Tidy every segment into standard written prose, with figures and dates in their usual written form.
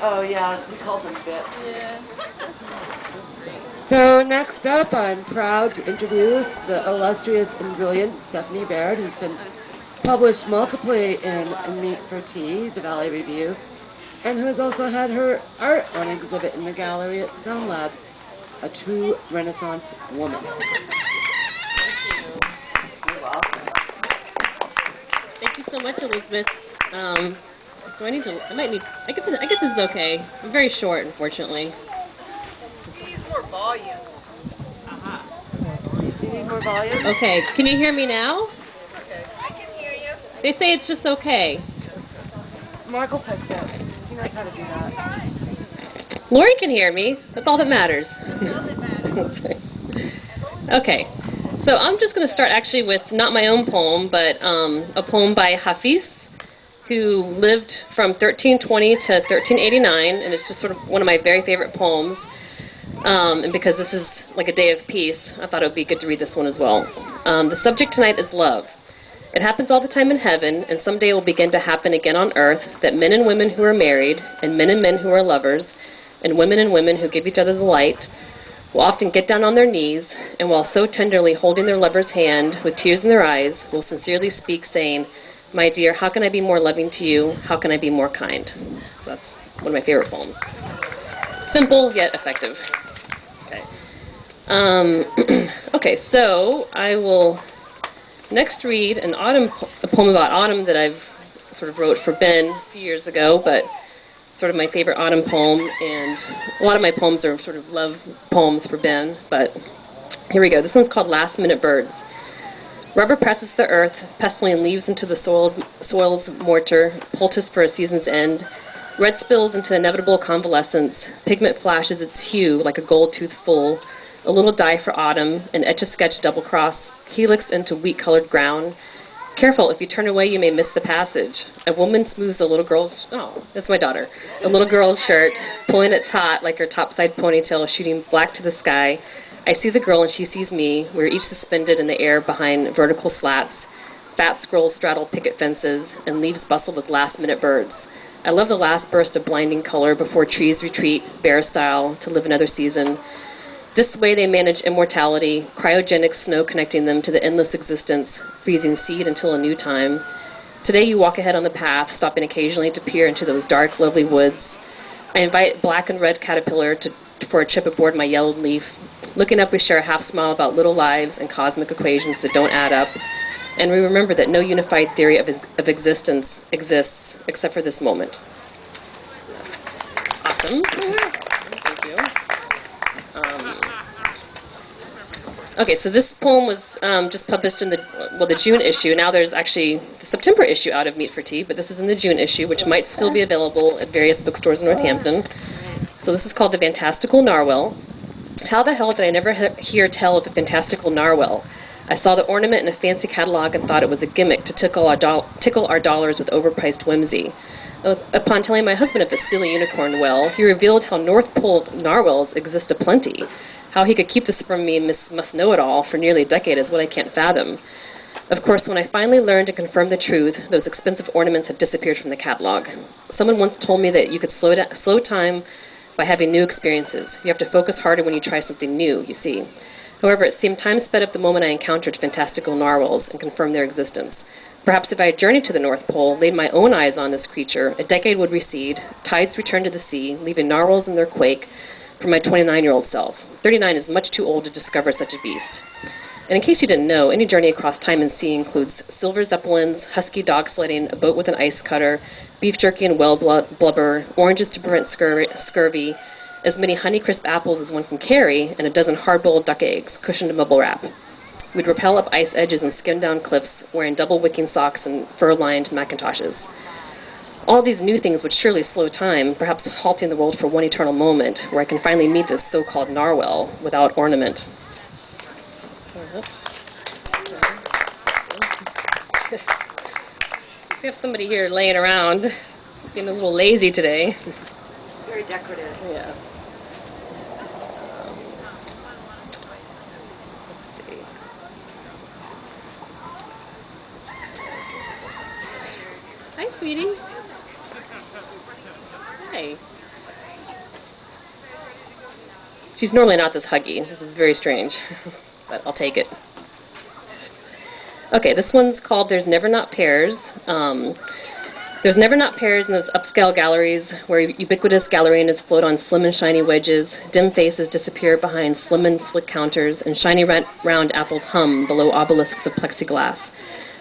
Oh yeah, we called them bips. Yeah. So next up, I'm proud to introduce the illustrious and brilliant Stephanie Baird, who's been published multiply in Meat for Tea, the Valley Review, and who has also had her art on exhibit in the gallery at Sound Lab, a true Renaissance woman. You're welcome. Thank you so much, Elizabeth. Um, do I need to? I might need. I guess this is okay. I'm very short, unfortunately. He needs more volume. You need more volume? Okay, can you hear me now? Okay. They say it's just okay. Mark will pick it. He knows how to do that. Lori can hear me. That's all that matters. That's right. Okay, so I'm just going to start actually with not my own poem, but a poem by Hafiz, who lived from 1320 to 1389, and it's just sort of one of my very favorite poems. And because this is like a day of peace, I thought it would be good to read this one as well. The subject tonight is love. It happens all the time in heaven, and someday it will begin to happen again on earth, that men and women who are married, and men who are lovers, and women who give each other the light, will often get down on their knees, and while so tenderly holding their lover's hand, with tears in their eyes, will sincerely speak, saying, "My dear, how can I be more loving to you? How can I be more kind?" So that's one of my favorite poems. Simple, yet effective. Okay. Okay, so I will next read a poem about autumn that I've sort of wrote for Ben a few years ago, but sort of my favorite autumn poem, and a lot of my poems are sort of love poems for Ben, but here we go. This one's called Last Minute Birds. Rubber presses the earth, pestling leaves into the soil's mortar, poultice for a season's end. Red spills into inevitable convalescence. Pigment flashes its hue like a gold tooth full. A little dye for autumn, an etch-a-sketch double-cross, helixed into wheat-colored ground. Careful, if you turn away, you may miss the passage. A woman smooths a little girl's, oh, that's my daughter, a little girl's shirt, pulling it taut like her topside ponytail shooting black to the sky. I see the girl and she sees me. We're each suspended in the air behind vertical slats. Fat squirrels straddle picket fences, and leaves bustle with last-minute birds. I love the last burst of blinding color before trees retreat, bear style, to live another season. This way they manage immortality, cryogenic snow connecting them to the endless existence, freezing seed until a new time. Today you walk ahead on the path, stopping occasionally to peer into those dark, lovely woods. I invite black and red caterpillar for a trip aboard my yellowed leaf. Looking up, we share a half smile about little lives and cosmic equations that don't add up. And we remember that no unified theory of existence exists except for this moment. So that's awesome. Thank you. Okay, so this poem was just published in the June issue. Now there's actually the September issue out of Meat for Tea, but this was in the June issue, which might still be available at various bookstores in Northampton. So this is called The Fantastical Narwhal. How the hell did I never hear tell of the Fantastical Narwhal? I saw the ornament in a fancy catalog and thought it was a gimmick to tickle our dollars with overpriced whimsy. Upon telling my husband of the silly unicorn well, he revealed how North Pole narwhals exist aplenty. How he could keep this from me, Miss Must-Know-It-All, for nearly a decade is what I can't fathom. Of course, when I finally learned and confirmed the truth, those expensive ornaments had disappeared from the catalog. Someone once told me that you could slow time by having new experiences. You have to focus harder when you try something new, you see. However, it seemed time sped up the moment I encountered fantastical narwhals and confirmed their existence. Perhaps if I had journeyed to the North Pole, laid my own eyes on this creature, a decade would recede, tides return to the sea, leaving narwhals in their quake for my 29-year-old self. 39 is much too old to discover such a beast. And in case you didn't know, any journey across time and sea includes silver zeppelins, husky dog sledding, a boat with an ice cutter, beef jerky and whale blubber, oranges to prevent scurvy, as many Honeycrisp apples as one can carry, and a dozen hard-boiled duck eggs, cushioned in bubble wrap. We'd rappel up ice edges and skim down cliffs, wearing double wicking socks and fur-lined Macintoshes. All these new things would surely slow time, perhaps halting the world for one eternal moment, where I can finally meet this so-called narwhal without ornament. So we have somebody here laying around, being a little lazy today. Very decorative. Yeah. Let's see. Hi, sweetie. Hi. She's normally not this huggy. This is very strange, but I'll take it. Okay, this one's called There's Never Not Pairs. There's never not pairs in those upscale galleries where ubiquitous gallerinas float on slim and shiny wedges, dim faces disappear behind slim and slick counters, and shiny round apples hum below obelisks of plexiglass.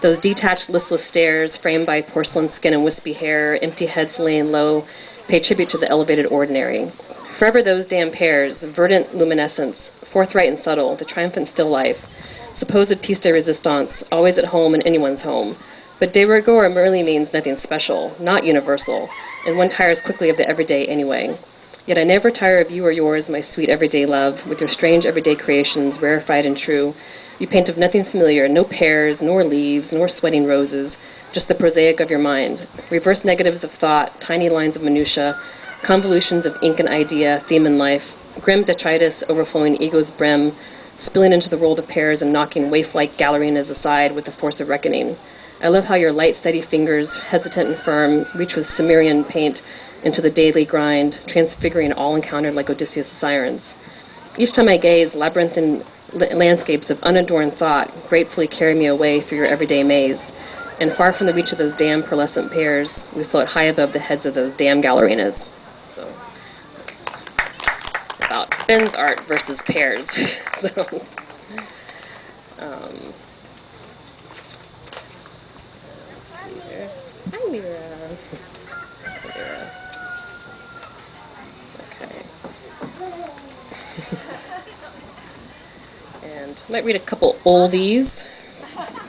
Those detached, listless stares, framed by porcelain skin and wispy hair, empty heads laying low, pay tribute to the elevated ordinary. Forever those damn pairs, verdant luminescence, forthright and subtle, the triumphant still life, supposed piece de resistance, always at home in anyone's home. But de rigueur merely means nothing special, not universal, and one tires quickly of the everyday anyway. Yet I never tire of you or yours, my sweet everyday love, with your strange everyday creations, rarefied and true. You paint of nothing familiar, no pears, nor leaves, nor sweating roses, just the prosaic of your mind. Reverse negatives of thought, tiny lines of minutia, convolutions of ink and idea, theme and life, grim detritus overflowing ego's brim, spilling into the world of pears and knocking waif-like gallerinas aside with the force of reckoning. I love how your light, steady fingers, hesitant and firm, reach with Cimmerian paint into the daily grind, transfiguring all encountered like Odysseus' sirens. Each time I gaze, labyrinthine landscapes of unadorned thought gratefully carry me away through your everyday maze. And far from the reach of those damn pearlescent pears, we float high above the heads of those damn gallerinas. So that's about Ben's art versus pears. So, let's see here. Hi, Mira. Mira. Okay. And I might read a couple oldies.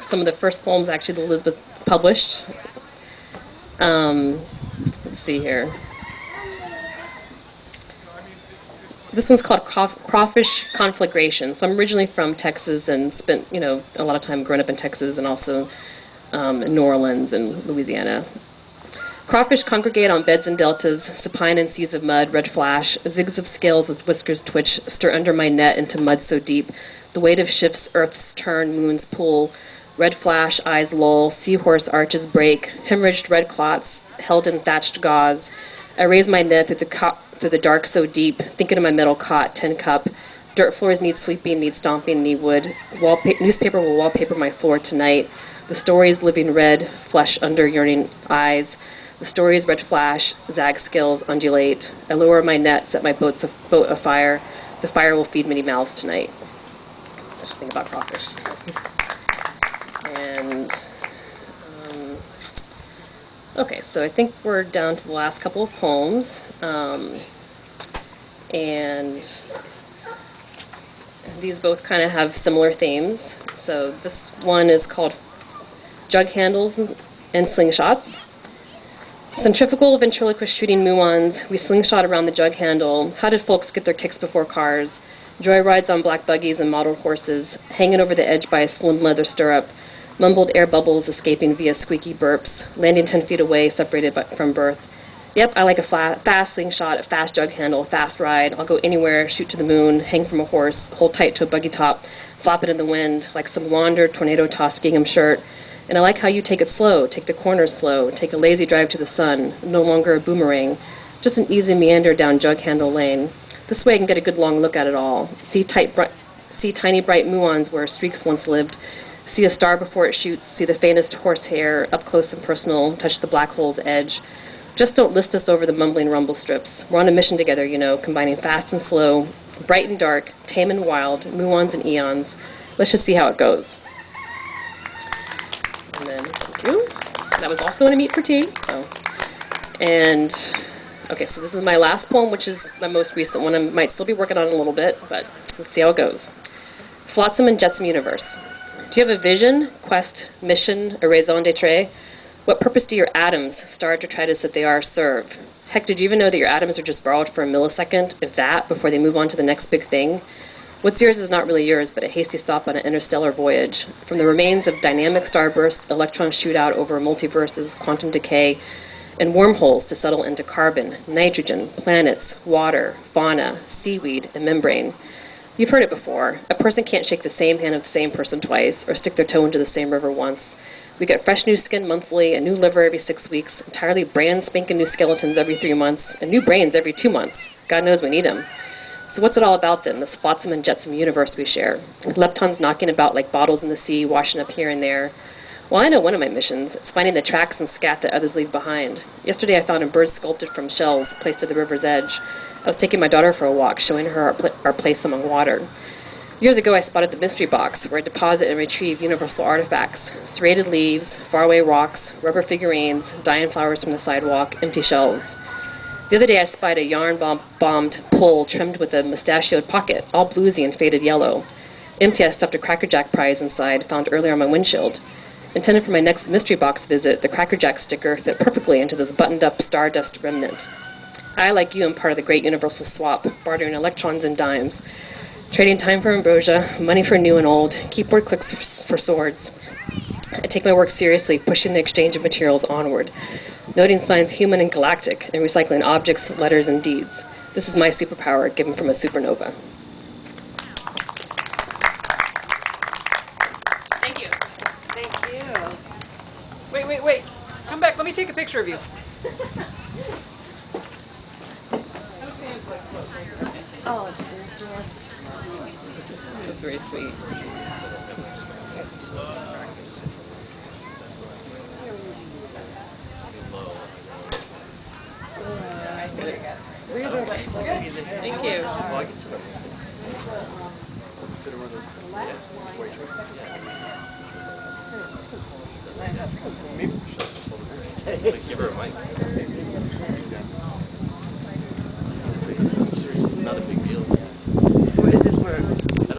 Some of the first poems actually that Elizabeth published. Let's see here. This one's called Crawfish Conflagration. So I'm originally from Texas and spent, a lot of time growing up in Texas and also in New Orleans and Louisiana. Crawfish congregate on beds and deltas, supine in seas of mud, red flash, zigs of scales with whiskers twitch, stir under my net into mud so deep, the weight of shifts, earth's turn, moon's pull, red flash, eyes lull, seahorse arches break, hemorrhaged red clots, held in thatched gauze. I raise my net through the dark so deep, thinking of my metal cot, tin cup. Dirt floors need sweeping, need stomping, need wood. Newspaper will wallpaper my floor tonight. The stories living red, flesh under yearning eyes. The stories red flash, zag scales undulate. I lower my net, set my boat afire. The fire will feed many mouths tonight. That's just think about crawfish. And okay, so I think we're down to the last couple of poems, and these both kind of have similar themes. So this one is called Jug Handles and Slingshots. Centrifugal ventriloquist shooting muons, we slingshot around the jug handle. How did folks get their kicks before cars? Joyrides on black buggies and mottled horses, hanging over the edge by a slim leather stirrup. Mumbled air bubbles escaping via squeaky burps, landing 10 feet away, separated from birth. Yep, I like a fast slingshot, a fast jug handle, a fast ride. I'll go anywhere, shoot to the moon, hang from a horse, hold tight to a buggy top, flop it in the wind, like some laundered, tornado-tossed gingham shirt. And I like how you take it slow, take the corners slow, take a lazy drive to the sun, no longer a boomerang, just an easy meander down jug handle lane. This way I can get a good long look at it all. See tiny bright muons where streaks once lived. See a star before it shoots, see the faintest horsehair, up close and personal, touch the black hole's edge. Just don't list us over the mumbling rumble strips. We're on a mission together, combining fast and slow, bright and dark, tame and wild, muons and eons. Let's just see how it goes. And then, thank you. That was also in a Meat for Tea. Okay, so this is my last poem, which is my most recent one. I might still be working on it a little bit, but let's see how it goes. Flotsam and Jetsam Universe. Do you have a vision, quest, mission, a raison d'etre? What purpose do your atoms, star detritus that they are, serve? Heck, did you even know that your atoms are just borrowed for a millisecond, if that, before they move on to the next big thing? What's yours is not really yours, but a hasty stop on an interstellar voyage. From the remains of dynamic starburst, electron shootout over multiverses, quantum decay, and wormholes to settle into carbon, nitrogen, planets, water, fauna, seaweed, and membrane. You've heard it before. A person can't shake the same hand of the same person twice, or stick their toe into the same river once. We get fresh new skin monthly, a new liver every 6 weeks, entirely brand spanking new skeletons every 3 months, and new brains every 2 months. God knows we need them. So what's it all about then, this flotsam and jetsam universe we share? Leptons knocking about like bottles in the sea, washing up here and there. Well, I know one of my missions. It's finding the tracks and scat that others leave behind. Yesterday I found a bird sculpted from shells placed at the river's edge. I was taking my daughter for a walk, showing her our place among water. Years ago I spotted the mystery box, where I deposit and retrieve universal artifacts. Serrated leaves, faraway rocks, rubber figurines, dying flowers from the sidewalk, empty shelves. The other day I spied a yarn-bombed pole trimmed with a mustachioed pocket, all bluesy and faded yellow. Empty, I stuffed a Cracker Jack prize inside, found earlier on my windshield. Intended for my next mystery box visit, the Cracker Jack sticker fit perfectly into this buttoned-up stardust remnant. I, like you, am part of the great universal swap, bartering electrons and dimes, trading time for ambrosia, money for new and old, keyboard clicks for swords. I take my work seriously, pushing the exchange of materials onward, noting signs human and galactic, and recycling objects, letters, and deeds. This is my superpower, given from a supernova. Thank you. Thank you. Wait. Come back. Let me take a picture of you. Oh, That's very sweet. Thank you. Give her a mic.